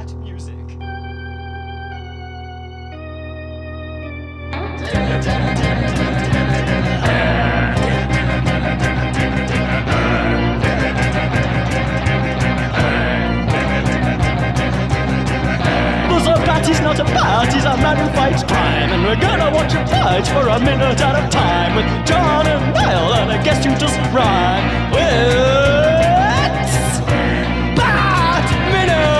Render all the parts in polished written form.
Bat music. Bat is not a bat, he's a man who fights crime. And we're gonna watch him fight for a minute at a time. With John and Niall and a guest who doesn't rhyme. It's Bat Minute!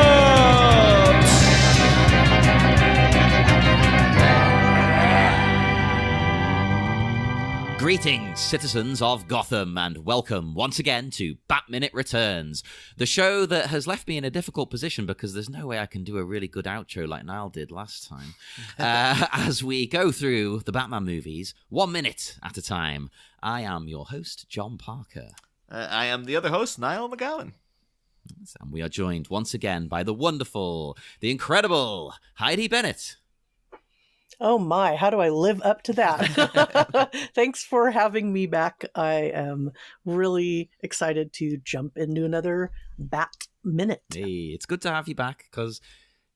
Greetings, citizens of Gotham, and welcome once again to Bat Minute Returns, the show that has left me in a difficult position because there's no way I can do a really good outro like Niall did last time. As we go through the Batman movies, 1 minute at a time. I am your host, John Parker. I am the other host, Niall McGowan. And we are joined once again by the wonderful, the incredible Heidi Bennett. Oh my, how do I live up to that? Thanks for having me back. I am really excited to jump into another Bat Minute. Hey, it's good to have you back because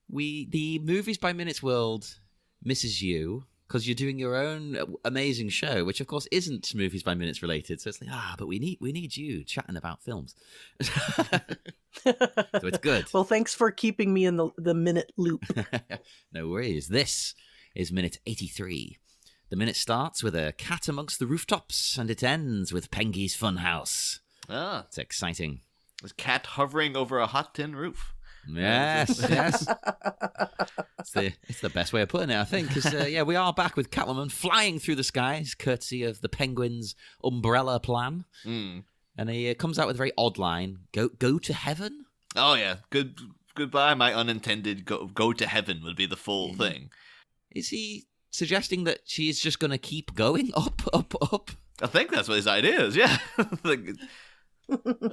the Movies by Minutes world misses you because you're doing your own amazing show, which of course isn't Movies by Minutes related. So it's like, but we need you chatting about films. So it's good. Well, thanks for keeping me in the minute loop. No worries. This is minute 83. The minute starts with a cat amongst the rooftops, and it ends with Pengy's Funhouse. It's exciting. This cat hovering over a hot tin roof. Yes. It's the best way of putting it, I think. We are back with Catwoman flying through the skies, courtesy of the Penguin's umbrella plan. And he comes out with a very odd line, go to heaven? Oh, yeah. Goodbye, my unintended go to heaven would be the full thing. Is he suggesting that she's just going to keep going up, up, up? I think that's what his idea is, yeah. It's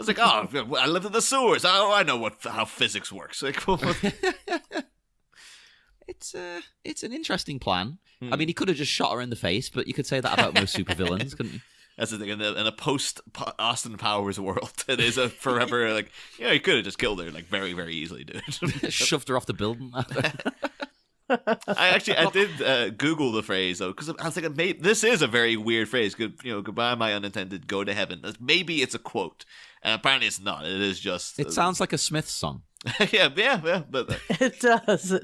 like, I lived in the sewers. Oh, I know how physics works. Like, It's an interesting plan. I mean, he could have just shot her in the face, but you could say that about most supervillains, couldn't you? That's the thing. In a post-Austin Powers world, it is a forever, like, you could have just killed her, like, very, very easily, dude. Shoved her off the building. I did Google the phrase though, because I was thinking this is a very weird phrase. Goodbye, my unintended go to heaven. Maybe it's a quote, and apparently it's not. It is just. It sounds like a Smiths song. yeah, but it does.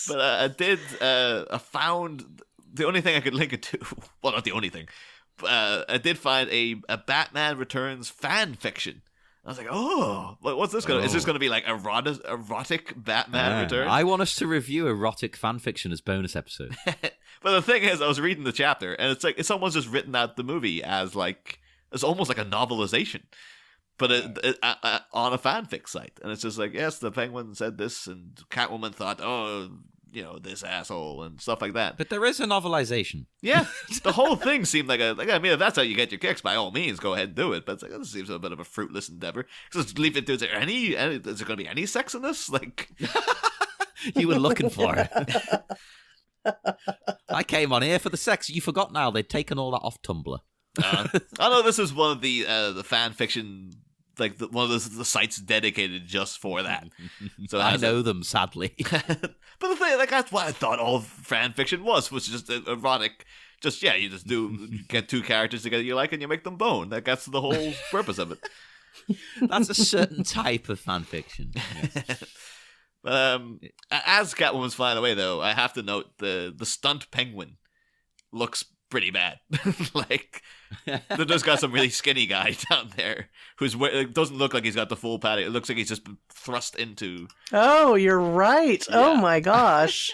But I found the only thing I could link it to. Well, not the only thing. I did find a Batman Returns fan fiction. I was like, what's this going to... Is this going to be like erotic Batman Returns? I want us to review erotic fan fiction as bonus episode. But the thing is, I was reading the chapter, and it's like someone's just written out the movie as like... It's almost like a novelization, but on a fanfic site. And it's just like, yes, the Penguin said this, and Catwoman thought, this asshole, and stuff like that. But there is a novelization. Yeah, the whole thing seemed like if that's how you get your kicks, by all means, go ahead and do it. But it's like, this seems a bit of a fruitless endeavor. Just leave it to, is there going to be any sex in this? Like, you were looking for it. I came on here for the sex. You forgot now. They'd taken all that off Tumblr. I know this is one of the fan fiction, like one of the sites dedicated just for that. So I know them, sadly. But the thing, that's what I thought all fan fiction was just erotic. Just you just get two characters together you like and you make them bone. That's the whole purpose of it. That's a certain type of fan fiction. Yes. As Catwoman's flying away, though, I have to note the stunt penguin looks pretty bad. Like, they just got some really skinny guy down there it doesn't look like he's got the full padding. It looks like he's just been thrust into. Oh, you're right. Yeah. Oh my gosh.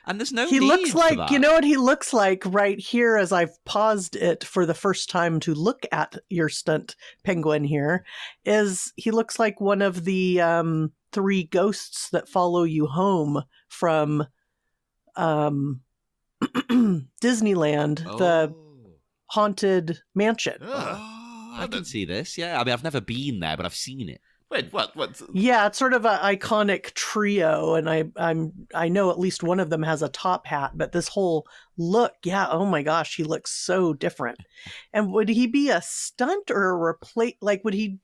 And there's no he need looks like, for that. You know what he looks like right here as I've paused it for the first time to look at your stunt penguin here, is he looks like one of the three ghosts that follow you home from Disneyland, the haunted mansion. I can see this. Yeah, I mean, I've never been there, but I've seen it. Wait, what? Yeah, it's sort of an iconic trio, and I know at least one of them has a top hat, but this whole look, yeah, oh my gosh, he looks so different. And would he be a stunt or a replace? Like, would he?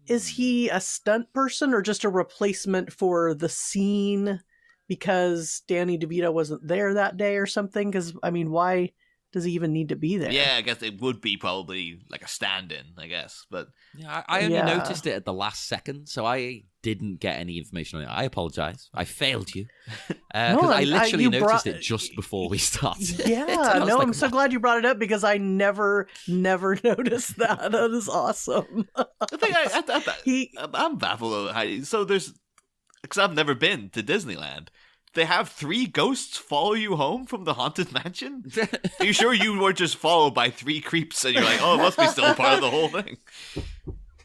Is he a stunt person or just a replacement for the scene because Danny DeVito wasn't there that day or something? Because, I mean, why does he even need to be there? Yeah, I guess it would be probably like a stand-in, I guess. But Yeah, I only noticed it at the last second, so I didn't get any information on it. I apologize. I failed you. Because I literally noticed it just before we started. Yeah, no, like, I'm so glad you brought it up because I never noticed that. That is awesome. I think I'm baffled. So there's, because I've never been to Disneyland. They have 3 ghosts follow you home from the Haunted Mansion? Are you sure you were just followed by 3 creeps and you're like, oh, it must be still part of the whole thing?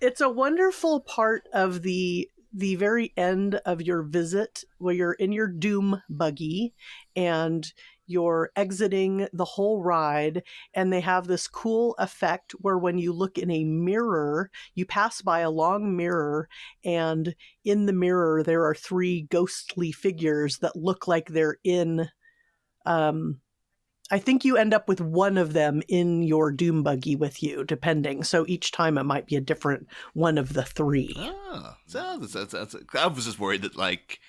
It's a wonderful part of the very end of your visit where you're in your doom buggy and you're exiting the whole ride, and they have this cool effect where when you look in a mirror, you pass by a long mirror, and in the mirror there are 3 ghostly figures that look like they're in I think you end up with one of them in your doom buggy with you, depending. So each time it might be a different one of the 3. Ah, I was just worried that, like,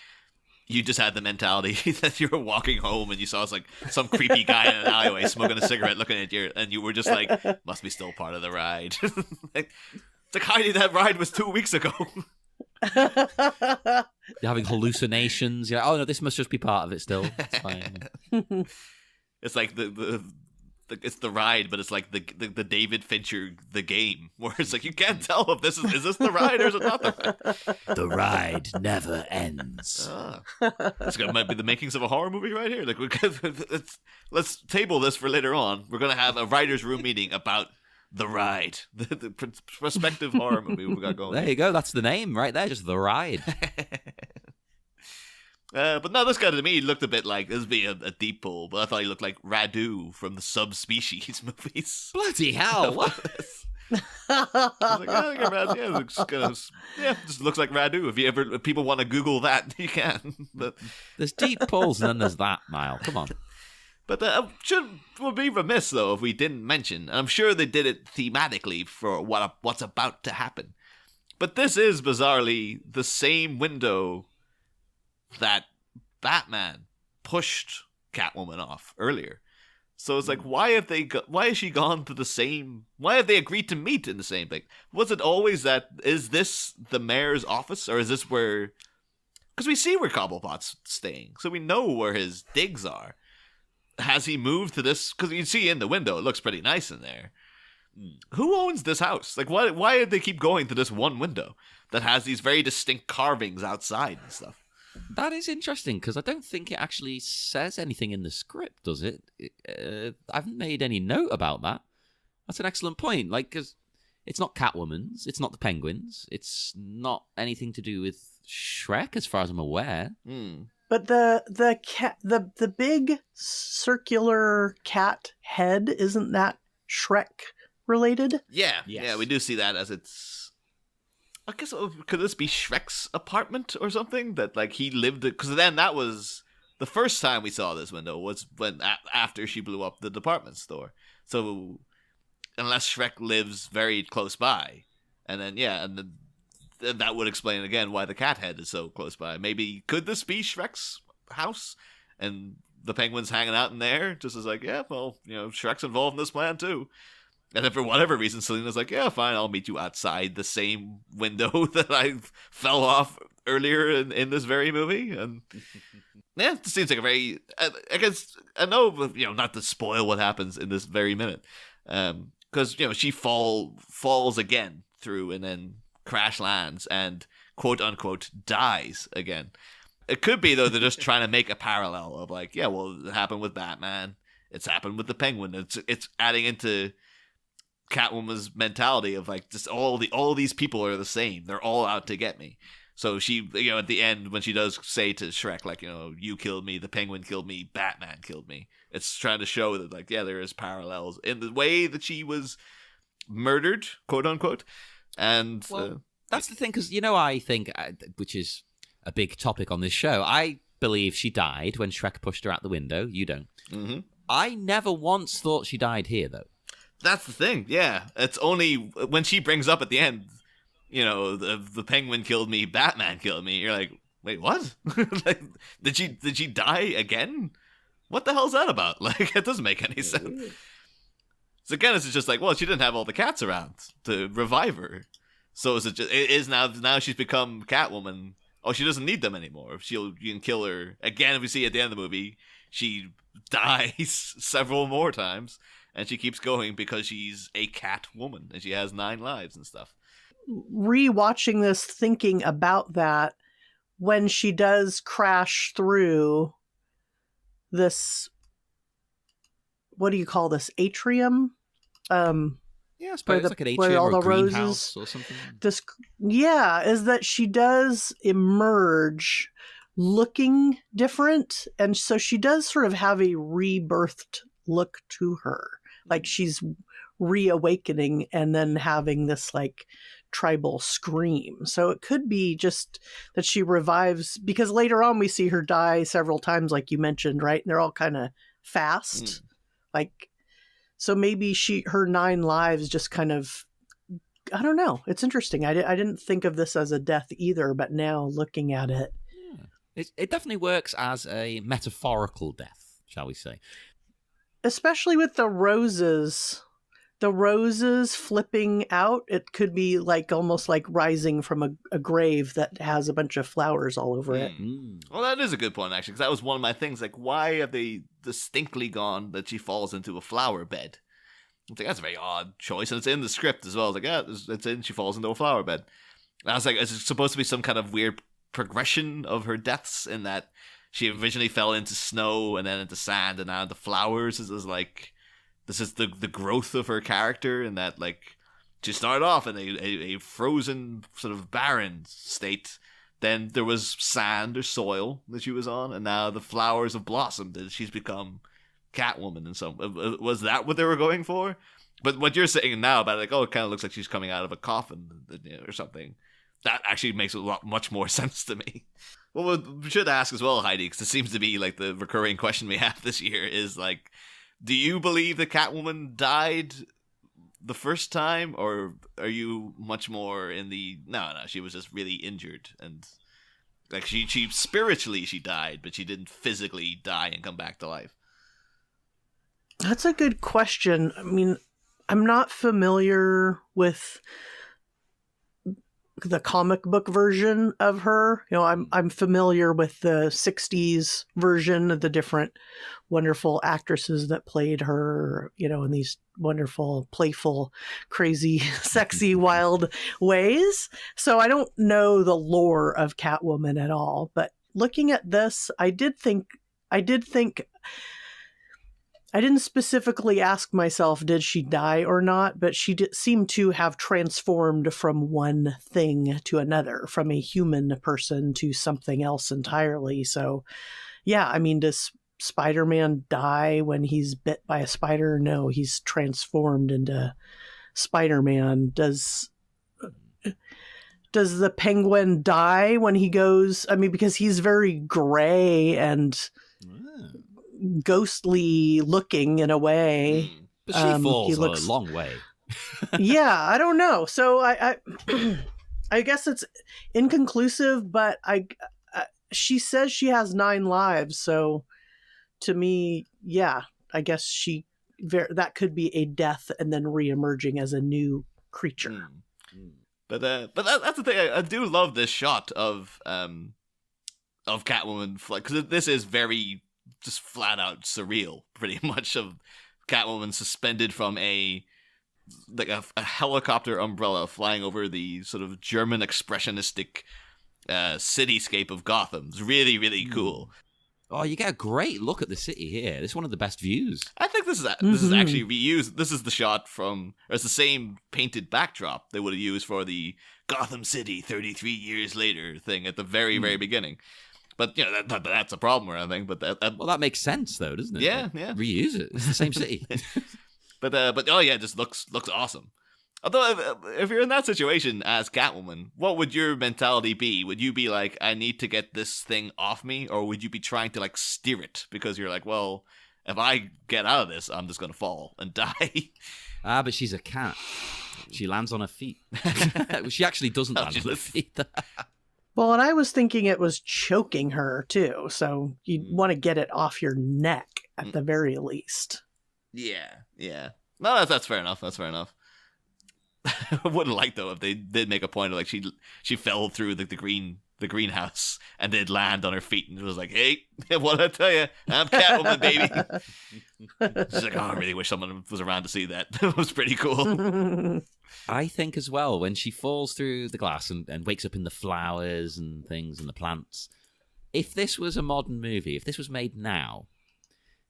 you just had the mentality that you were walking home and you saw like some creepy guy in an alleyway smoking a cigarette, looking at you, and you were just like, must be still part of the ride. It's like, Heidi, that ride was 2 weeks ago. You're having hallucinations. You're like, oh no, this must just be part of it still. It's fine. It's like it's the ride, but it's like the David Fincher the game, where it's like you can't tell if this is this the ride or is it not the ride. The ride never ends. This might be the makings of a horror movie right here. Like, let's table this for later on. We're gonna have a writers' room meeting about the ride, the prospective horror movie we got going. There you go. That's the name right there. Just the ride. But no, this guy to me looked a bit like, this would be a deep pull, but I thought he looked like Radu from the Subspecies movies. Bloody hell! What? I was like, oh, just looks like Radu. If people want to Google that, you can. But there's deep pulls and then there's that, Niall. Come on. But would be remiss though if we didn't mention, and I'm sure they did it thematically for what's about to happen. But this is bizarrely the same window that Batman pushed Catwoman off earlier. So it's like, why has she gone to the same, why have they agreed to meet in the same thing? Was it always that, is this the mayor's office, or is this where, because we see where Cobblepot's staying, so we know where his digs are. Has he moved to this, because you see in the window, it looks pretty nice in there. Who owns this house? Like, why did they keep going to this one window that has these very distinct carvings outside and stuff? That is interesting, because I don't think it actually says anything in the script, does it? I haven't made any note about that. That's an excellent point. Like, because it's not Catwoman's, it's not the Penguins, it's not anything to do with Shrek, as far as I'm aware. But the big circular cat head, isn't that Shrek related? Yeah, yes. Yeah, we do see that as it's. I guess, could this be Shrek's apartment or something? That, like, he lived it? Because then that was the first time we saw this window was when after she blew up the department store. So, unless Shrek lives very close by, and then, yeah, and then that would explain again why the cat head is so close by. Maybe, could this be Shrek's house? And the Penguin's hanging out in there, just as like, yeah, well, Shrek's involved in this plan too. And then for whatever reason, Selina's like, yeah, fine, I'll meet you outside the same window that I fell off earlier in this very movie. And yeah, it seems like a very, I guess, I know, not to spoil what happens in this very minute. Because, she falls again through and then crash lands and quote unquote dies again. It could be, though, they're just trying to make a parallel of like, yeah, well, it happened with Batman. It's happened with the Penguin. It's adding into Catwoman's mentality of like, just all these people are the same. They're all out to get me. So she, at the end when she does say to Shrek, like, you killed me, the Penguin killed me, Batman killed me. It's trying to show that, like, yeah, there is parallels in the way that she was murdered, quote unquote. And that's the thing, because I think, which is a big topic on this show, I believe she died when Shrek pushed her out the window. You don't. Mm-hmm. I never once thought she died here, though. That's the thing, yeah. It's only when she brings up at the end, the Penguin killed me, Batman killed me. You're like, wait, what? Like, did she die again? What the hell's that about? Like, it doesn't make any sense. So again, it's just like, well, she didn't have all the cats around to revive her. So it is now she's become Catwoman. Oh, she doesn't need them anymore. You can kill her again. If we see at the end of the movie, she dies several more times, and she keeps going because she's a cat woman and she has 9 lives and stuff. Rewatching this, thinking about that, when she does crash through this, what do you call this, atrium? Yeah, I suppose it's like an where atrium all or the a greenhouse roses, or something. Is that she does emerge looking different, and so she does sort of have a rebirthed look to her, like she's reawakening and then having this like tribal scream. So it could be just that she revives, because later on we see her die several times, like you mentioned, right? And they're all kind of fast, like. So maybe her 9 lives just kind of, I don't know. It's interesting. I didn't think of this as a death either, but now looking at it. Yeah. It definitely works as a metaphorical death, shall we say. Especially with the roses flipping out. It could be like almost like rising from a grave that has a bunch of flowers all over it. Well, that is a good point, actually, because that was one of my things. Like, why have they distinctly gone that she falls into a flower bed? I think that's a very odd choice, and it's in the script as well. I was like, yeah, it's in, she falls into a flower bed. And I was like, is it supposed to be some kind of weird progression of her deaths in that she originally fell into snow and then into sand and now into flowers? This is the growth of her character, and that, like, she started off in a frozen, sort of barren state. Then there was sand or soil that she was on, and now the flowers have blossomed, and she's become Catwoman. And so, was that what they were going for? But what you're saying now about, like, oh, it kind of looks like she's coming out of a coffin or something, that actually makes much more sense to me. Well, we should ask as well, Heidi, because it seems to be like the recurring question we have this year is, like, do you believe that Catwoman died the first time, or are you much more in the no, she was just really injured, and like she spiritually she died, but she didn't physically die and come back to life? That's a good question. I mean, I'm not familiar with the comic book version of her. I'm familiar with the 60s version of the different wonderful actresses that played her, in these wonderful, playful, crazy, sexy, wild ways. So I don't know the lore of Catwoman at all, but looking at this, I didn't specifically ask myself, did she die or not? But she did seem to have transformed from one thing to another, from a human person to something else entirely. So, yeah, I mean, does Spider-Man die when he's bit by a spider? No, he's transformed into Spider-Man. Does the Penguin die when he goes? I mean, because he's very gray and ghostly looking in a way. But she falls a long way. Yeah, I don't know. So I guess it's inconclusive, but she says she has 9 lives. So to me, yeah, I guess that could be a death and then reemerging as a new creature. But that's the thing. I do love this shot of Catwoman, because this is very just flat out surreal, pretty much, of Catwoman suspended from a helicopter umbrella flying over the sort of German expressionistic cityscape of Gotham. It's really, really cool. Oh, you get a great look at the city here. This is one of the best views. I think this is actually reused. This is the shot it's the same painted backdrop they would have used for the Gotham City 33 years later thing at the very, very beginning. But that's a problem, I think. But that makes sense, though, doesn't it? Yeah, yeah. Reuse it. It's the same city. but oh yeah, it just looks awesome. Although, if you're in that situation as Catwoman, what would your mentality be? Would you be like, I need to get this thing off me? Or would you be trying to, like, steer it? Because you're like, well, if I get out of this, I'm just going to fall and die. But she's a cat. She lands on her feet. She actually doesn't land on her feet. Well, and I was thinking it was choking her, too. So you'd want to get it off your neck at the very least. Yeah. No, that's fair enough. That's fair enough. I wouldn't like, though, if they did make a point of, like, she fell through the greenhouse and did land on her feet and it was like, hey, what I tell you, I'm Catwoman, baby. She's like, oh, I really wish someone was around to see that. It was pretty cool. I think as well, when she falls through the glass and wakes up in the flowers and things and the plants, if this was a modern movie, if this was made now,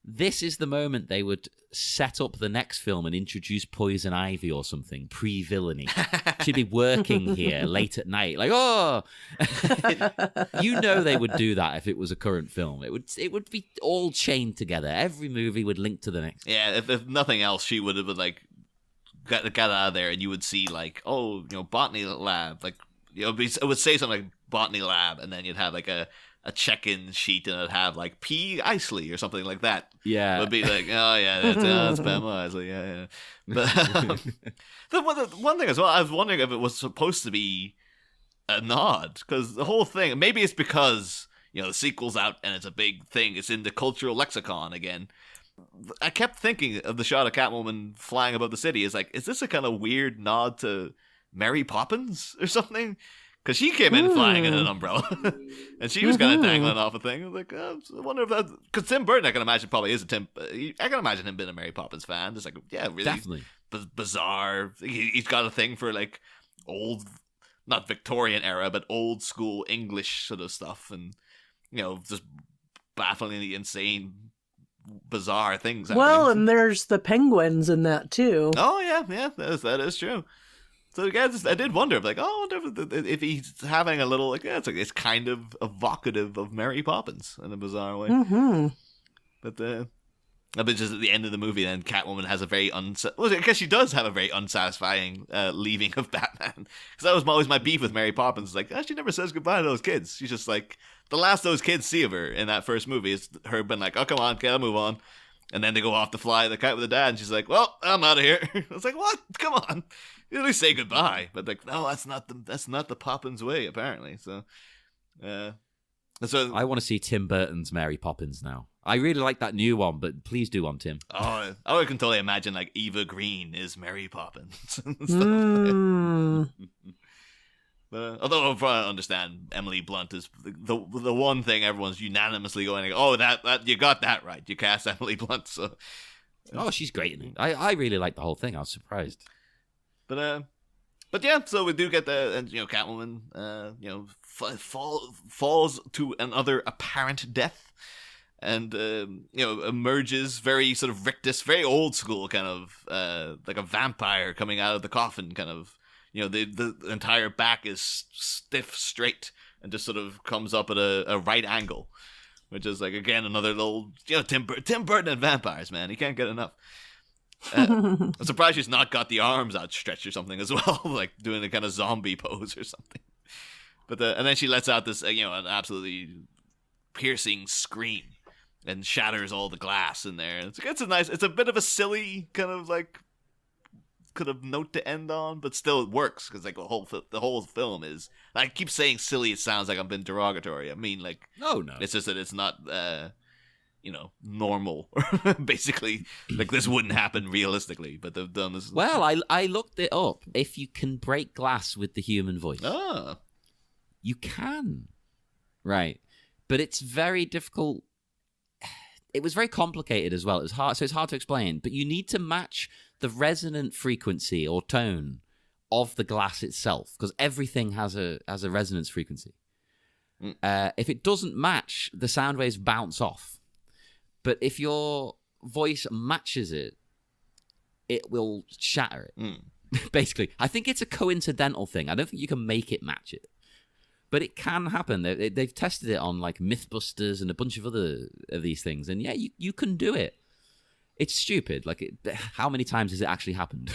this is the moment they would set up the next film and introduce Poison Ivy or something, pre-villainy. She'd be working here late at night, like, oh! You know they would do that if it was a current film. It would be all chained together. Every movie would link to the next. Yeah, if nothing else, she would have been like, got out of there and you would see like, oh, botany lab. Like, it would say something like botany lab and then you'd have like a check-in sheet and it'd have like P. Isley or something like that. Yeah. It would be like, oh yeah, that's Pamela Isley, yeah. But the one thing as well, I was wondering if it was supposed to be a nod, because the whole thing, maybe it's because, the sequel's out and it's a big thing, it's in the cultural lexicon again. I kept thinking of the shot of Catwoman flying above the city, is like, is this a kind of weird nod to Mary Poppins or something? Because she came in flying in an umbrella, and she was kind of dangling off a thing. I was like, I wonder if that... Because Tim Burton, I can imagine, probably is a Tim... I can imagine him being a Mary Poppins fan. Just like, yeah, really definitely bizarre. He's got a thing for, like, old... Not Victorian era, but old school English sort of stuff. And, just bafflingly insane, bizarre things happening. Well, and there's the penguins in that, too. Oh, yeah, that is true. So I did wonder, like, I wonder if he's having a little, like, it's kind of evocative of Mary Poppins in a bizarre way. Mm-hmm. But just at the end of the movie, then Catwoman has a very I guess she does have a very unsatisfying leaving of Batman. Because that was always my beef with Mary Poppins. Like, she never says goodbye to those kids. She's just like, the last those kids see of her in that first movie is her being like, oh, come on, gotta move on. And then they go off to fly the kite with the dad, and she's like, well, I'm out of here. I was like, what? Come on. You at least say goodbye. But like, no, that's not the Poppins way, apparently. So I want to see Tim Burton's Mary Poppins now. I really like that new one, but please do one, Tim. Oh, I can totally imagine like Eva Green is Mary Poppins and stuff. But although I understand Emily Blunt is the one thing everyone's unanimously going, oh, that you got that right. You cast Emily Blunt, so she's great in it. I really like the whole thing. I was surprised. But yeah, so we do get Catwoman, falls to another apparent death, and emerges very sort of rictus, very old school kind of like a vampire coming out of the coffin, kind of. The entire back is stiff straight and just sort of comes up at a right angle, which is like, again, another little Tim Burton and vampires, man. You can't get enough. I'm surprised she's not got the arms outstretched or something as well, like doing a kind of zombie pose or something. But and then she lets out this an absolutely piercing scream and shatters all the glass in there. It's a bit of a silly kind of like note to end on, but still it works because like the whole film is. I keep saying silly. It sounds like I'm being derogatory. I mean, like, no. It's just that it's not normal. Basically, like, this wouldn't happen realistically, but they've done this. Well, I looked it up. If you can break glass with the human voice, you can, right? But it's very difficult. It was very complicated as well. It's hard, so it's hard to explain. But you need to match the resonant frequency or tone of the glass itself, because everything has a resonance frequency. If it doesn't match, the sound waves bounce off. But if your voice matches it, it will shatter it. Basically, I think it's a coincidental thing. I don't think you can make it match it. But it can happen. They've tested it on like Mythbusters and a bunch of other of these things. And yeah, you can do it. It's stupid. Like, how many times has it actually happened?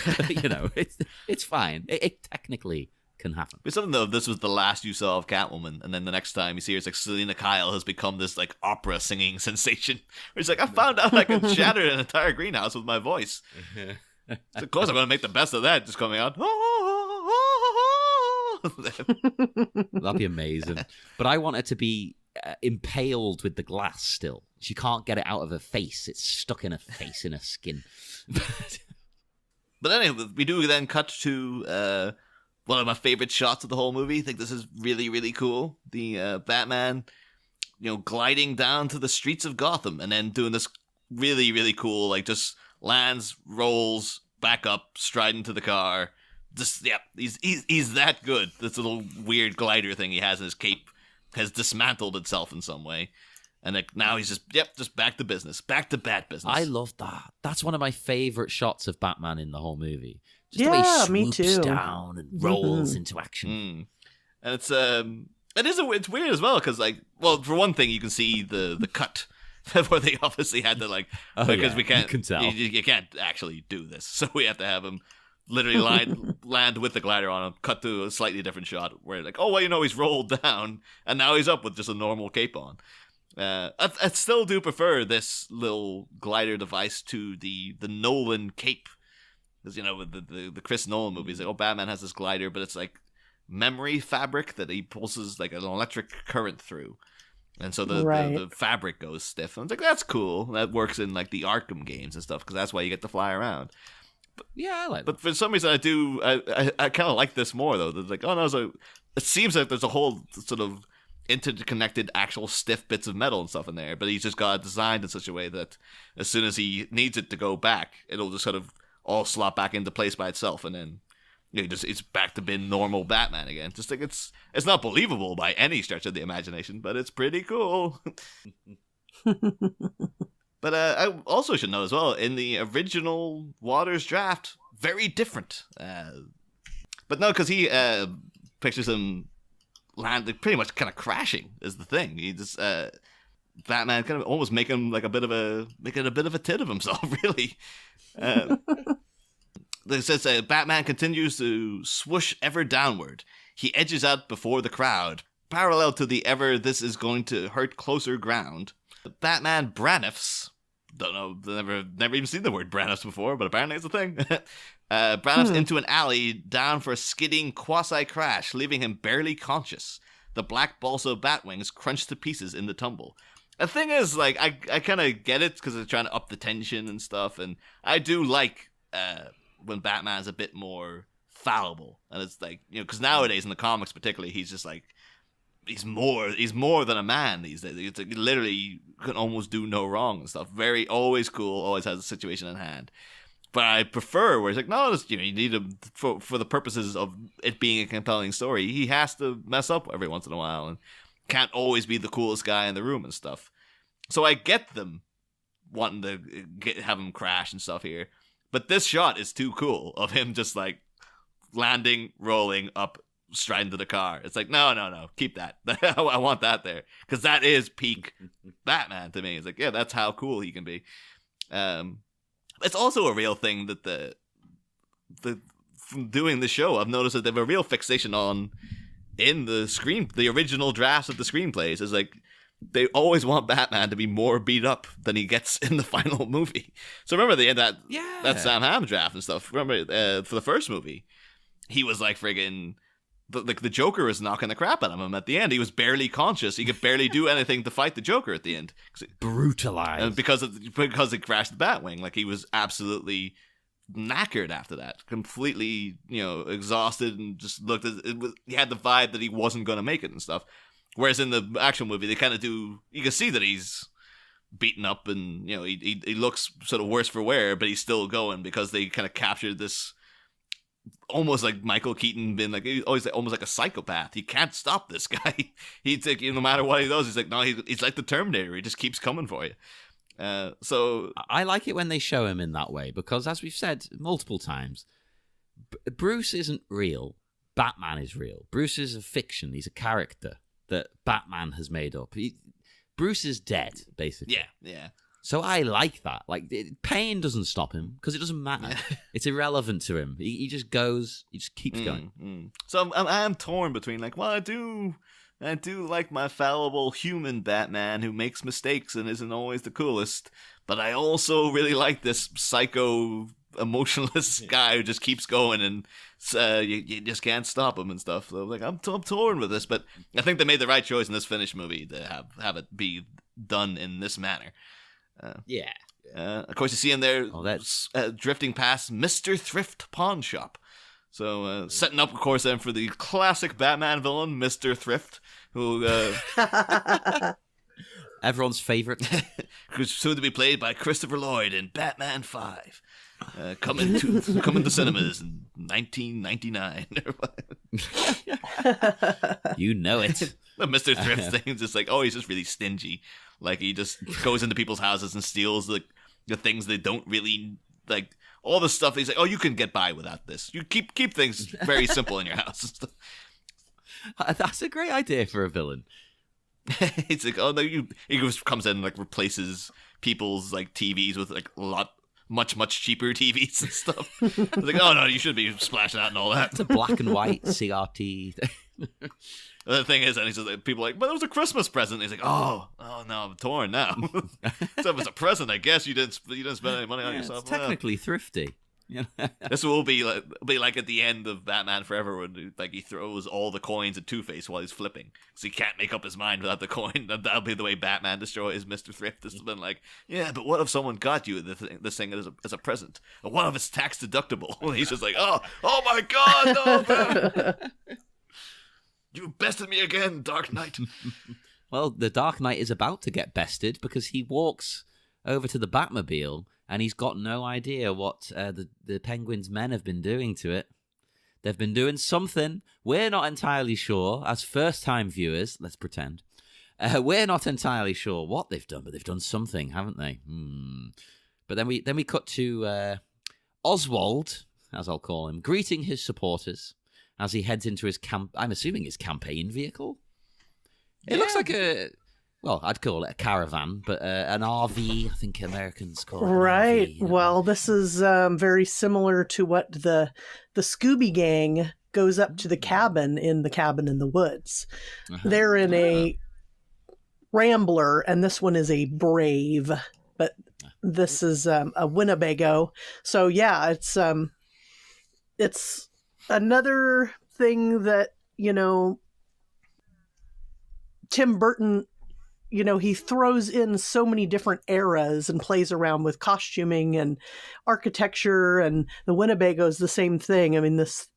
It's fine. It technically can happen. But something though, if this was the last you saw of Catwoman, and then the next time you see her, it's like Selena Kyle has become this like opera singing sensation. Where it's like, I found out I can shatter an entire greenhouse with my voice. So of course I'm going to make the best of that, just coming out. That'd be amazing. But I want her to be impaled with the glass still. She can't get it out of her face. It's stuck in her face, in her skin. But anyway, we do then cut to one of my favorite shots of the whole movie. I think this is really, really cool. The Batman, gliding down to the streets of Gotham and then doing this really, really cool, like just lands, rolls, back up, striding to the car. Just, yeah, he's that good. This little weird glider thing he has in his cape has dismantled itself in some way. And now he's just back to business. Back to bat business. I love that. That's one of my favorite shots of Batman in the whole movie. Just Yeah, the way he me swoops too. down and rolls into action. And it's weird as well, because, for one thing, you can see the cut where they obviously had to, because we can't, you can tell. You can't actually do this. So we have to have him literally land with the glider on him, cut to a slightly different shot where, he's rolled down, and now he's up with just a normal cape on. I still do prefer this little glider device to the Nolan cape, because with the Chris Nolan movies, Batman has this glider, but it's like memory fabric that he pulses like an electric current through, and so the fabric goes stiff. And it's like, that's cool. That works in like the Arkham games and stuff, because that's why you get to fly around. But, yeah, I like that. But for some reason, I kind of like this more though. There's like, it seems like there's a whole sort of interconnected actual stiff bits of metal and stuff in there, but he's just got it designed in such a way that as soon as he needs it to go back, it'll just sort of all slot back into place by itself, and then it's back to being normal Batman again. Just like it's not believable by any stretch of the imagination, but it's pretty cool. But I also should note as well, in the original Waters draft, very different. But no, because he pictures him pretty much kind of crashing is the thing. He just Batman kind of almost making him like a bit of a tit of himself, really. It says Batman continues to swoosh ever downward. He edges out before the crowd, parallel to the ever this is going to hurt closer ground. Batman Braniffs. Don't know, never even seen the word Braniffs before, but apparently it's a thing. Braniffs into an alley, down for a skidding quasi-crash, leaving him barely conscious. The black balsa batwings crunch to pieces in the tumble. The thing is, like, I kind of get it, because they're trying to up the tension and stuff, and I do like when Batman's a bit more fallible. And it's like, because nowadays in the comics particularly, he's just like, he's more than a man these days. It's like, literally can almost do no wrong and stuff. Very, always cool, always has a situation in hand. But I prefer where it's like, no, you need him for the purposes of it being a compelling story. He has to mess up every once in a while and can't always be the coolest guy in the room and stuff. So I get them wanting to have him crash and stuff here. But this shot is too cool of him just like landing, rolling up, striding to the car. It's like, no, keep that. I want that there, because that is peak Batman to me. It's like, yeah, that's how cool he can be. It's also a real thing that the from doing the show, I've noticed that they have a real fixation on in the original drafts of the screenplays. Is like they always want Batman to be more beat up than he gets in the final movie. So remember that Sam Hamm draft and stuff. Remember for the first movie, he was like friggin'. The Joker was knocking the crap out of him at the end. He was barely conscious. He could barely do anything to fight the Joker at the end. Brutalized. Because he crashed the Batwing. Like, he was absolutely knackered after that. Completely, exhausted, and just looked he had the vibe that he wasn't going to make it and stuff. Whereas in the actual movie, they kind of do, you can see that he's beaten up and, he looks sort of worse for wear, but he's still going because they kind of captured this almost like Michael Keaton being like, always almost like a psychopath. He can't stop this guy. He's like, no matter what he does, he's like, no, he's like the Terminator. He just keeps coming for you. So I like it when they show him in that way, because as we've said multiple times, Bruce isn't real. Batman is real. Bruce is a fiction. He's a character that Batman has made up. Bruce is dead, basically. Yeah. So I like that. Like, pain doesn't stop him, because it doesn't matter. It's irrelevant to him. He just goes. He just keeps going. So I'm torn between, like, well, I do like my fallible human Batman who makes mistakes and isn't always the coolest, but I also really like this psycho emotionless guy who just keeps going, and you just can't stop him and stuff. So like I'm torn with this, but I think they made the right choice in this finished movie to have it be done in this manner. Of course, you see him there drifting past Mr. Thrift Pawn Shop. So setting up, of course, then for the classic Batman villain, Mr. Thrift, who everyone's favorite, who's soon to be played by Christopher Lloyd in Batman 5. Coming to cinemas in 1999. You know it. The Mr. Thrift thing is just like, he's just really stingy. Like, he just goes into people's houses and steals the things they don't really like. All the stuff he's like, you can get by without this. You keep things very simple in your house. That's a great idea for a villain. It's like, no, he just comes in and like replaces people's like TVs with like much cheaper TVs and stuff. It's like, no, you shouldn't be splashing out and all that. It's a black and white CRT thing. The thing is, and he's like, people are like, but it was a Christmas present. He's like, oh no, I'm torn now. So if it's a present, I guess you didn't spend any money on yourself. It's technically thrifty. This will be like at the end of Batman Forever, when like he throws all the coins at Two-Face while he's flipping, so he can't make up his mind without the coin. That'll be the way Batman destroys Mr. Thrift. It's been like, but what if someone got you this thing as a present? And what if it's tax deductible? And he's just like, oh my God, no, man. You bested me again, Dark Knight. Well, the Dark Knight is about to get bested because he walks over to the Batmobile and he's got no idea what the Penguin's men have been doing to it. They've been doing something. We're not entirely sure, as first-time viewers, let's pretend. We're not entirely sure what they've done, but they've done something, haven't they? But then we cut to Oswald, as I'll call him, greeting his supporters as he heads into his I'm assuming his campaign vehicle. It looks like I'd call it a caravan, but an RV, I think Americans call it. Right. An RV, Well, this is very similar to what the Scooby Gang goes up to the cabin in the woods. They're in a Rambler, and this one is a Brave, but this is a Winnebago. So yeah, it's another thing that, Tim Burton, he throws in so many different eras and plays around with costuming and architecture, and the Winnebago is the same thing. I mean, this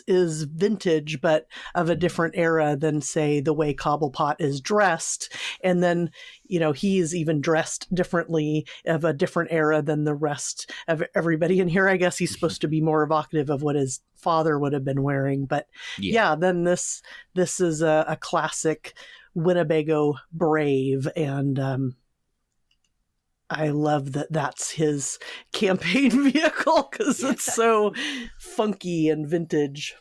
is vintage, but of a different era than, say, the way Cobblepot is dressed. And then, he's even dressed differently, of a different era than the rest of everybody in here. I guess he's supposed to be more evocative of what his father would have been wearing. But then this is a classic Winnebago Brave, and I love that that's his campaign vehicle because it's so funky and vintage.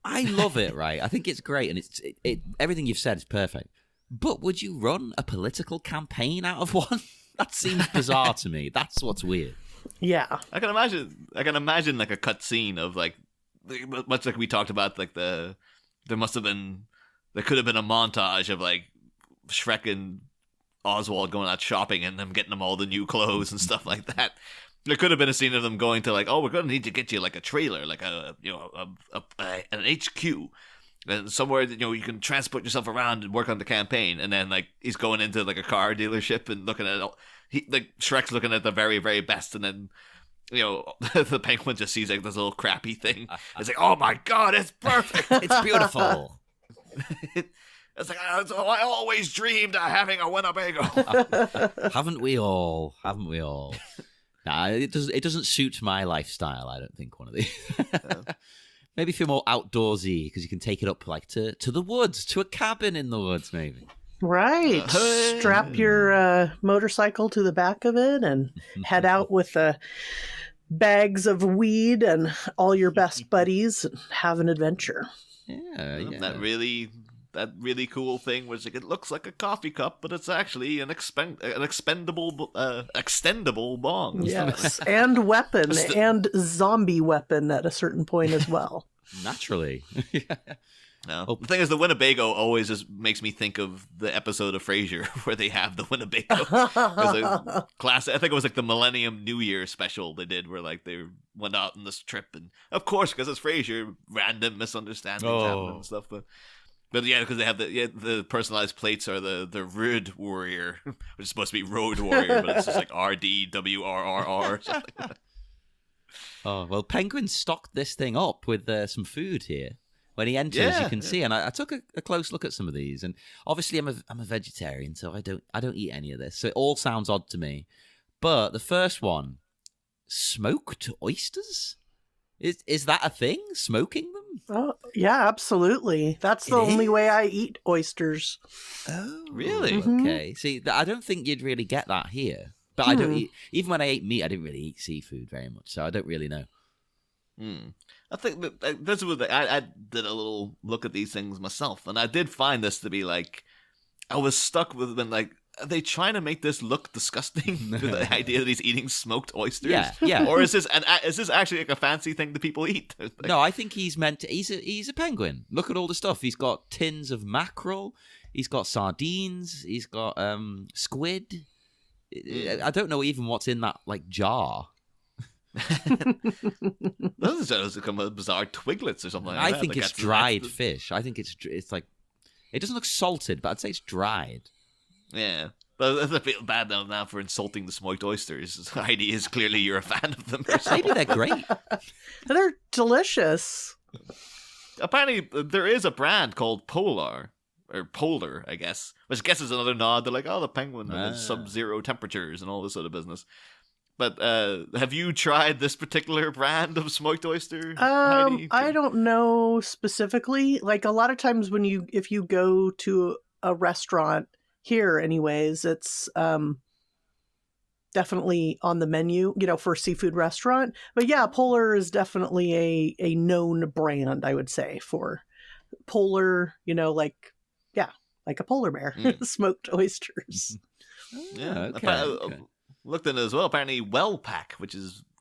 I love it, right? I think it's great, and it everything you've said is perfect. But would you run a political campaign out of one? That seems bizarre to me. That's what's weird. Yeah, I can imagine like a cut scene of like, much like we talked about, like there could have been a montage of like Shrek and Oswald going out shopping and them getting them all the new clothes and stuff like that. There could have been a scene of them going to like, we're going to need to get you like a trailer, like an HQ, and somewhere that you can transport yourself around and work on the campaign. And then like he's going into like a car dealership and looking at Shrek's looking at the very, very best, and then the Penguin just sees like this little crappy thing. It's like, oh my God, it's perfect. It's beautiful. It's like, I always dreamed of having a Winnebago. Haven't we all? Nah, it doesn't suit my lifestyle, I don't think, one of these. Maybe if you're more outdoorsy, because you can take it up like to the woods, to a cabin in the woods, maybe. Right. Strap your motorcycle to the back of it and head out with bags of weed and all your best buddies and have an adventure. Yeah. That really cool thing was like, it looks like a coffee cup, but it's actually an extendable bong. Yes, and weapon, and zombie weapon at a certain point as well. Naturally. No. Oh. The thing is, the Winnebago always just makes me think of the episode of Frasier where they have the Winnebago. Class. I think it was like the Millennium New Year special they did, where like they went out on this trip, and of course, because it's Frasier, random misunderstandings happen and stuff. But yeah, because they have the personalized plates are the Road Warrior, which is supposed to be Road Warrior, but it's just like RDWRRR or something. Oh, well, Penguin stocked this thing up with some food here. When he enters, you can see, and I took a close look at some of these, and obviously I'm a vegetarian, so I don't eat any of this, so it all sounds odd to me. But the first one, smoked oysters, is that a thing? Smoking them? Oh, yeah, absolutely. That's the only way I eat oysters. Oh, really? Okay. See, I don't think you'd really get that here, but I don't eat. Even when I ate meat, I didn't really eat seafood very much, so I don't really know. I think that this was I did a little look at these things myself, and I did find this to be like, I was stuck with when like, are they trying to make this look disgusting with the idea that he's eating smoked oysters? Yeah. Or is this actually like a fancy thing that people eat? No, I think he's meant to. He's a penguin. Look at all the stuff. He's got tins of mackerel. He's got sardines. He's got squid. I don't know even what's in that like jar. Those just become bizarre twiglets or something. I think it's dried fish. I think it's like, it doesn't look salted, but I'd say it's dried. Yeah, but I feel bad now for insulting the smoked oysters. Heidi, is clearly you're a fan of them. Maybe they're great. They're delicious. Apparently, there is a brand called Polar, I guess, which I guess is another nod to like, oh, the penguin and sub-zero temperatures and all this sort of business. But have you tried this particular brand of smoked oyster, Heidi? I don't know specifically. Like a lot of times if you go to a restaurant here anyways, it's definitely on the menu, for a seafood restaurant. But yeah, Polar is definitely a known brand, I would say, for polar, like a polar bear, smoked oysters. Yeah, Okay. Looked into it as well. Apparently, Wellpack, which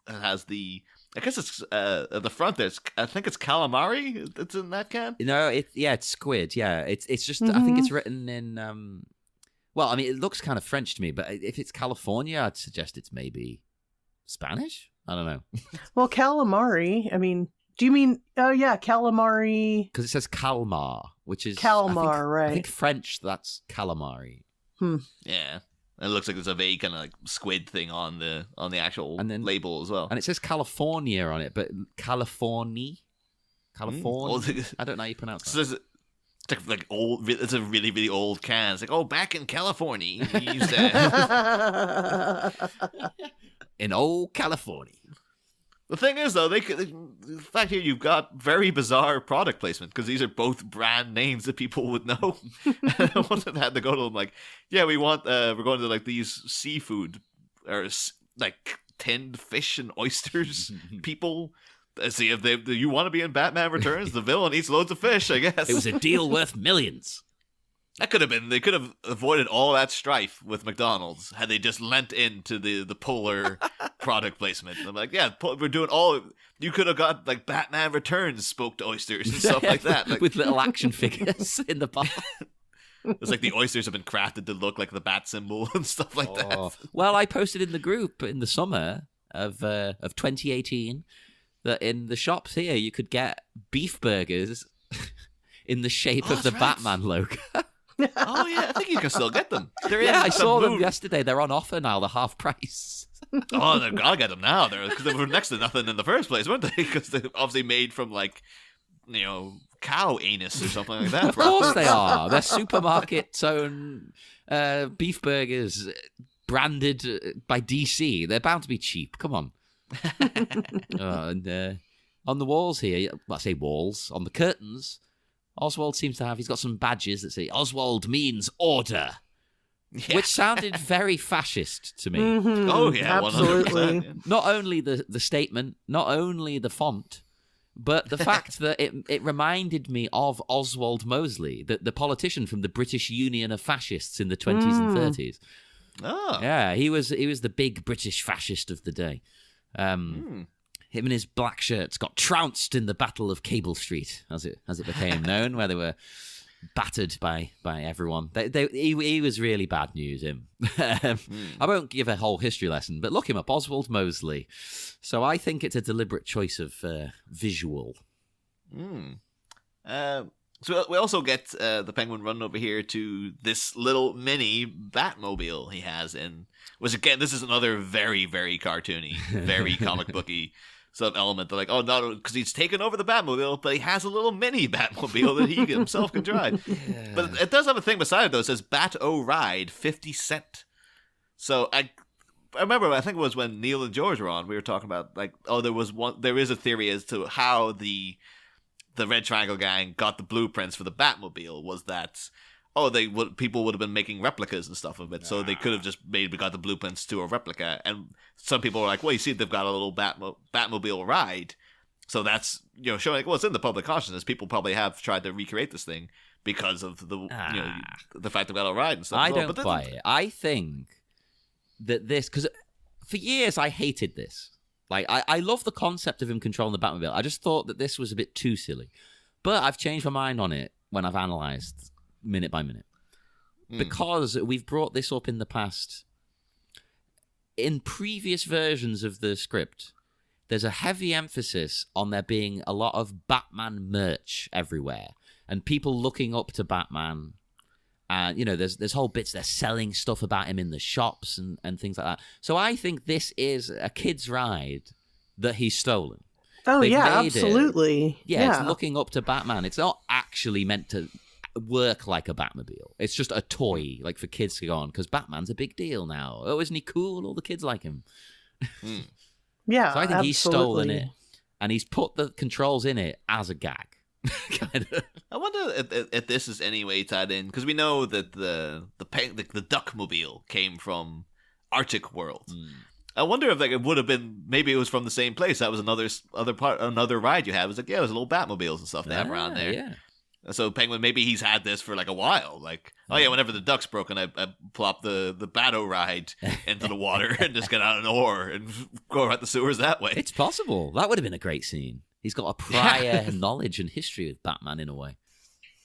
has the, I guess it's at the front there. I think it's calamari that's in that can. No, it's squid. Yeah, it's just I think it's written in. Well, I mean, it looks kind of French to me, but if it's California, I'd suggest it's maybe Spanish. I don't know. Well, calamari. I mean, do you mean? Oh yeah, calamari. Because it says calmar, which is calmar, right? I think French. That's calamari. Yeah. It looks like there's a vague kind of like squid thing on the actual label as well. And it says California on it, but California? I don't know how you pronounce that. So it's like old. It's a really, really old can. It's like, back in California, we used that. In old California. The thing is, though, the fact here you've got very bizarre product placement because these are both brand names that people would know. I wanted to have to go to them like, yeah, we're going to like these seafood or like tinned fish and oysters people. See if you want to be in Batman Returns, the villain eats loads of fish. I guess it was a deal worth millions. That could have been. They could have avoided all that strife with McDonald's had they just lent into the Polar product placement. I'm like, yeah, we're doing all. You could have got like Batman Returns smoked oysters and stuff like that, like, with little action figures in the bar. It's like the oysters have been crafted to look like the bat symbol and stuff like that. Well, I posted in the group in the summer of 2018 that in the shops here you could get beef burgers in the shape of the Batman logo. Oh yeah, I think you can still get them. I saw them yesterday. They're on offer now. They're half price. They've got to get them now. Because they were next to nothing in the first place, weren't they? Because they're obviously made from like, cow anus or something like that. Of course they are. They're supermarket's own beef burgers, branded by DC. They're bound to be cheap. Come on. And on the walls here, I say walls, on the curtains, Oswald seems to have, he's got some badges that say, Oswald means order, which sounded very fascist to me. Mm-hmm. Oh, yeah, absolutely. 100%. Not only the statement, not only the font, but the fact that it reminded me of Oswald Mosley, the politician from the British Union of Fascists in the 20s and 30s. Oh. Yeah, he was the big British fascist of the day. him and his black shirts got trounced in the Battle of Cable Street, as it became known, where they were battered by everyone. He was really bad news, him. I won't give a whole history lesson, but look him up, Oswald Mosley. So I think it's a deliberate choice of visual. So we also get the Penguin run over here to this little mini Batmobile he has in, which again, this is another very, very cartoony, very comic booky sort of element. They're like, oh, no, because he's taken over the Batmobile, but he has a little mini Batmobile that he himself can drive. Yeah. But it does have a thing beside it, though. It says Bat-O-Ride, 50 cent. So I remember, I think it was when Neil and George were on, we were talking about, like, oh, there is a theory as to how the Red Triangle Gang got the blueprints for the Batmobile, was that, people would have been making replicas and stuff of it, so they could have just maybe got the blueprints to a replica. And some people were like, well, you see, they've got a little Batmobile ride, so that's, showing, like, well, it's in the public consciousness. People probably have tried to recreate this thing because of the the fact they've got a ride and stuff. I don't buy it. I think that this, because for years I hated this. Like, I love the concept of him controlling the Batmobile. I just thought that this was a bit too silly. But I've changed my mind on it when I've analysed minute by minute. Because we've brought this up in the past. In previous versions of the script, there's a heavy emphasis on there being a lot of Batman merch everywhere. And people looking up to Batman. And, there's whole bits, they're selling stuff about him in the shops and things like that. So I think this is a kid's ride that he's stolen. Oh, They've yeah, made absolutely. It's looking up to Batman. It's not actually meant to work like a Batmobile. It's just a toy, like, for kids to go on, because Batman's a big deal now. Oh, isn't he cool? All the kids like him. Yeah, so I think absolutely. he's stolen it, and he's put the controls in it as a gag. Kind of. I wonder if this is any way tied in, because we know that the Duckmobile came from Arctic World. I wonder if, like, it would have been, maybe it was from the same place. That was another ride you had. It was like, yeah, it was little Batmobiles and stuff they have around there. Yeah. So Penguin, maybe he's had this for like a while. Like, oh yeah, whenever the duck's broken, I plop the Bat-O-Ride into the water and just get out an oar and go around the sewers that way. It's possible. That would have been a great scene. He's got a prior knowledge and history with Batman in a way.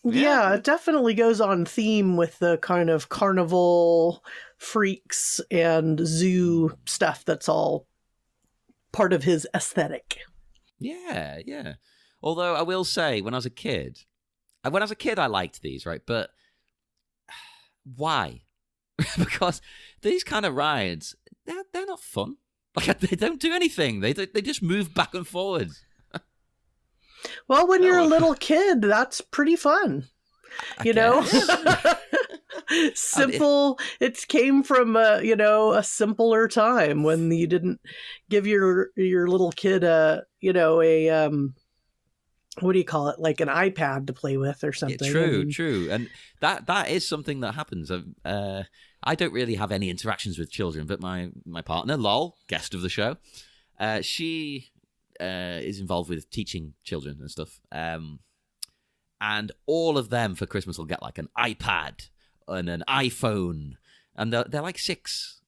Yeah, it definitely goes on theme with the kind of carnival freaks and zoo stuff that's all part of his aesthetic. Yeah. Although I will say, when I was a kid, I liked these, right? But why? Because these kind of rides, they're not fun. Like, they don't do anything. They just move back and forwards. Well, when you're a little kid, that's pretty fun. You know? Simple. It came from a simpler time when you didn't give your little kid what do you call it? Like an iPad to play with or something. Yeah, true. And that is something that happens. I don't really have any interactions with children, but my partner, Lol, guest of the show, she is involved with teaching children and stuff. And all of them for Christmas will get like an iPad and an iPhone, and they're like 6.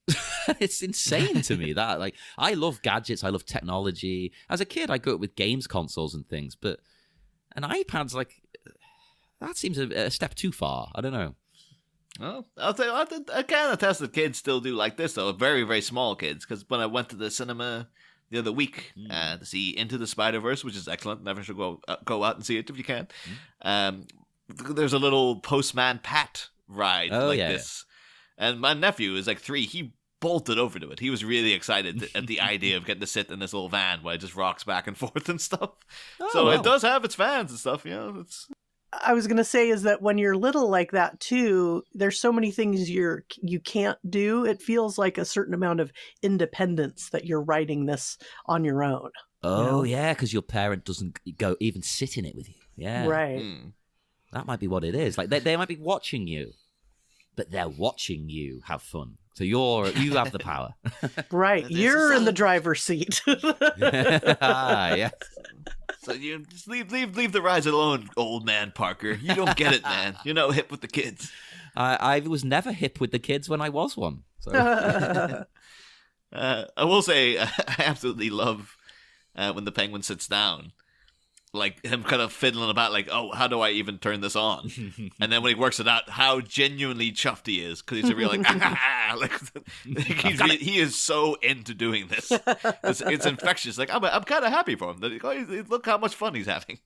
It's insane to me that, like, I love gadgets, I love technology. As a kid, I grew up with games consoles and things, but an iPad's like, that seems a step too far. I don't know. Well, I'll tell you, I can attest that kids still do like this, though. Very, very small kids. Because when I went to the cinema the other week to see Into the Spider-Verse, which is excellent. Never should go out and see it if you can. There's a little Postman Pat ride this. And my nephew is like 3. He bolted over to it. He was really excited at the idea of getting to sit in this little van while it just rocks back and forth and stuff. It does have its fans and stuff. I was going to say is that when you're little like that too, there's so many things you can't do. It feels like a certain amount of independence that you're writing this on your own. Oh, yeah, because your parent doesn't go even sit in it with you. Yeah. Right. That might be what it is. Like they might be watching you, but they're watching you have fun. So you have the power. Right. You're in the driver's seat. Yes. So you just leave the rides alone, old man Parker. You don't get it, man. You're not hip with the kids. I was never hip with the kids when I was one. So. I will say I absolutely love when the Penguin sits down. Like, him kind of fiddling about, like, oh, how do I even turn this on? And then when he works it out, how genuinely chuffed he is. Because he's a real, like, he is so into doing this. It's infectious. Like, I'm kind of happy for him. Look how much fun he's having.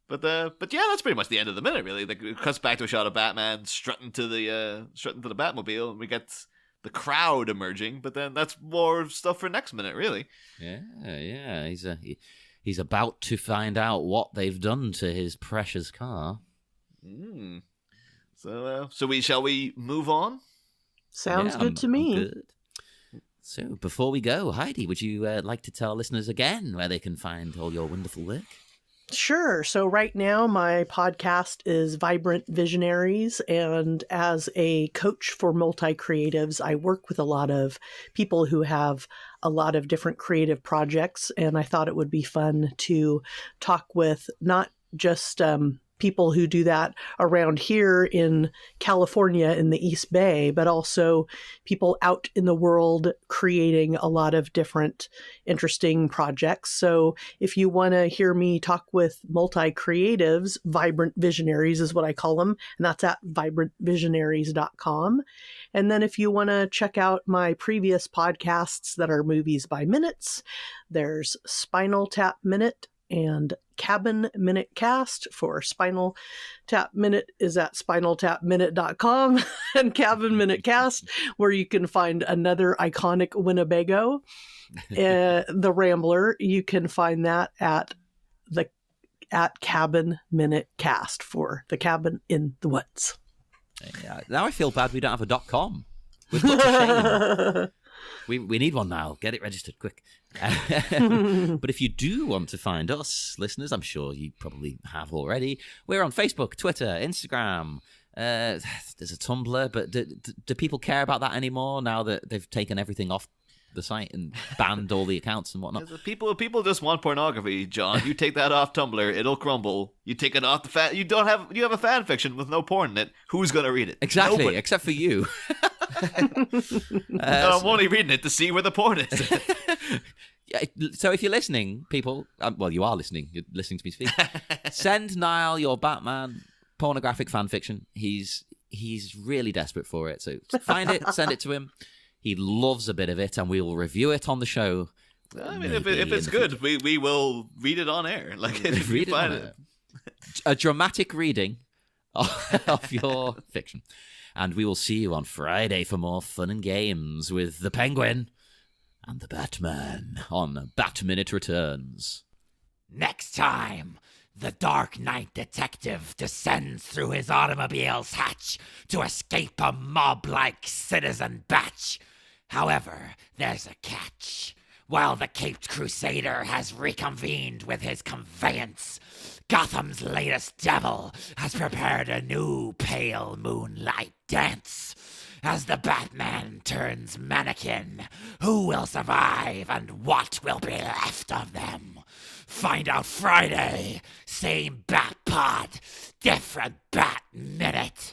But yeah, that's pretty much the end of the minute, really. Like, it cuts back to a shot of Batman strutting to the Batmobile, and we get the crowd emerging, but then that's more stuff for next minute, really. Yeah. He's about to find out what they've done to his precious car. So shall we move on? Sounds good to me. Good. So before we go, Heidi, would you like to tell listeners again where they can find all your wonderful work? Sure. So right now, my podcast is Vibrant Visionaries, and as a coach for multi-creatives, I work with a lot of people who have a lot of different creative projects, and I thought it would be fun to talk with not just people who do that around here in California in the East Bay, but also people out in the world creating a lot of different interesting projects. So if you want to hear me talk with multi-creatives, Vibrant Visionaries is what I call them, and that's at vibrantvisionaries.com. And then if you want to check out my previous podcasts that are Movies by Minutes, there's Spinal Tap Minute and Cabin Minute Cast. For Spinal Tap Minute is at spinaltapminute.com, and Cabin Minute Cast, where you can find another iconic Winnebago, the Rambler. You can find that at Cabin Minute Cast for the cabin in the woods. Yeah, now I feel bad we don't have a .com. We've got a shame. We need one now. Get it registered quick. But if you do want to find us, listeners, I'm sure you probably have already. We're on Facebook, Twitter, Instagram. There's a Tumblr, but do people care about that anymore now that they've taken everything off the site and banned all the accounts and whatnot? People just want pornography, John. You take that off Tumblr, it'll crumble. You take it off the fan. You have a fan fiction with no porn in it. Who's gonna read it? Exactly, Nobody. Except for you. I'm only reading it to see where the porn is. So if you're listening, people, well, you are listening. You're listening to me speak. Send Niall your Batman pornographic fan fiction. He's really desperate for it. So find it, send it to him. He loves a bit of it, and we will review it on the show. I mean, if it's good, we will read it on air. Like, if you find it. A dramatic reading of your fiction. And we will see you on Friday for more fun and games with the Penguin and the Batman on Bat Minute Returns. Next time, the Dark Knight detective descends through his automobile's hatch to escape a mob-like citizen batch. However, there's a catch. While the Caped Crusader has reconvened with his conveyance, Gotham's latest devil has prepared a new pale moonlight dance. As the Batman turns mannequin, who will survive and what will be left of them? Find out Friday. Same Bat Pod, different Bat Minute.